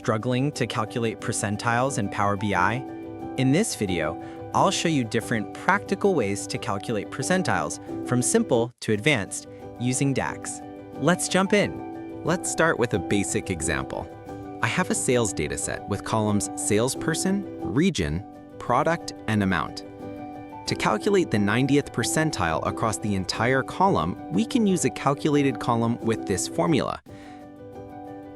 struggling to calculate percentiles in Power BI? In this video, I'll show you different practical ways to calculate percentiles from simple to advanced using DAX. Let's jump in. Let's start with a basic example. I have a sales dataset with columns salesperson, region, product, and amount. To calculate the 90th percentile across the entire column, we can use a calculated column with this formula.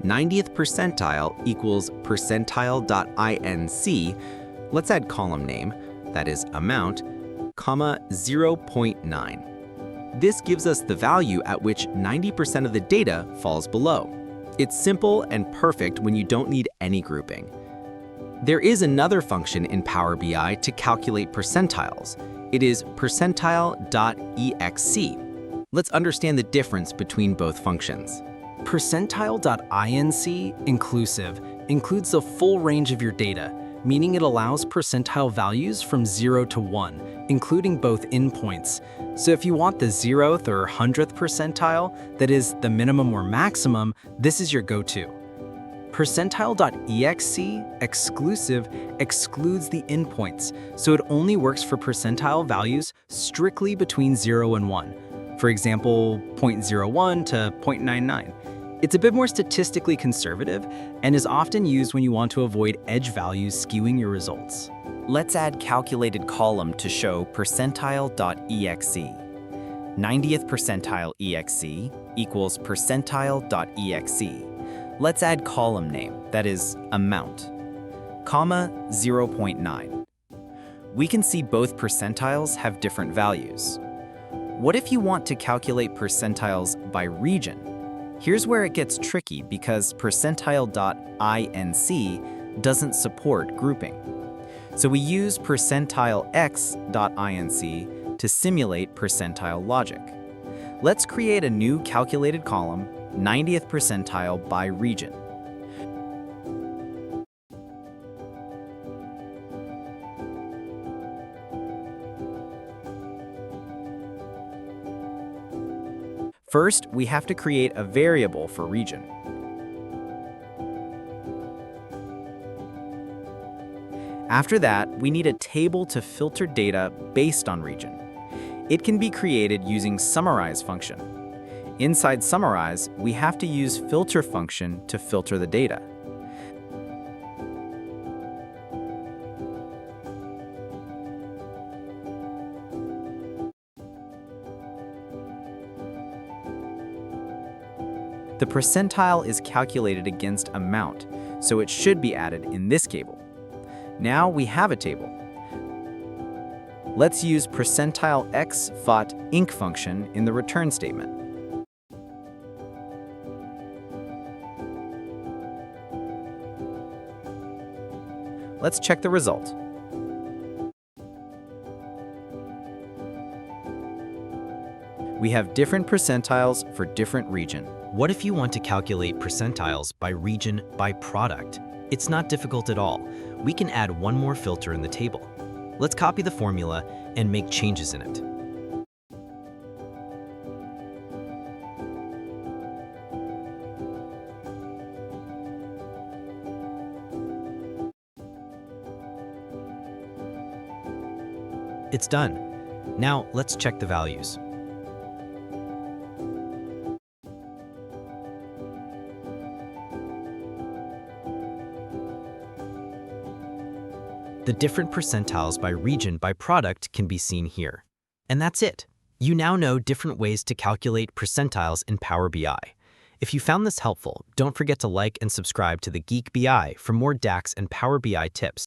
90th percentile equals percentile.inc. Let's add column name, that is amount, comma 0.9. This gives us the value at which 90% of the data falls below. It's simple and perfect when you don't need any grouping. There is another function in Power BI to calculate percentiles. It is percentile.inc. Let's understand the difference between both functions. Percentile.inc inclusive includes the full range of your data, meaning it allows percentile values from 0 to 1, including both endpoints. So if you want the 0th or 100th percentile, that is the minimum or maximum, this is your go-to. Percentile.inc exclusive excludes the endpoints, so it only works for percentile values strictly between 0 and 1. For example, 0.01 to 0.99. It's a bit more statistically conservative and is often used when you want to avoid edge values skewing your results. Let's add calculated column to show percentile.exe. 90th percentile exe equals percentile.exe. Let's add column name, that is amount, comma 0.9. We can see both percentiles have different values. What if you want to calculate percentiles by region? Here's where it gets tricky because percentile.inc doesn't support grouping. So we use percentilex.inc to simulate percentile logic. Let's create a new calculated column, 90th percentile by region. First, we have to create a variable for region. After that, we need a table to filter data based on region. It can be created using summarize function. Inside summarize, we have to use filter function to filter the data. The percentile is calculated against amount, so it should be added in this table. Now we have a table. Let's use percentilex.inc function in the return statement. Let's check the result. We have different percentiles for different region. What if you want to calculate percentiles by region by product? It's not difficult at all. We can add one more filter in the table. Let's copy the formula and make changes in it. It's done. Now let's check the values. The different percentiles by region by product can be seen here. And that's it. You now know different ways to calculate percentiles in Power BI. If you found this helpful, don't forget to like and subscribe to the Geek BI for more DAX and Power BI tips.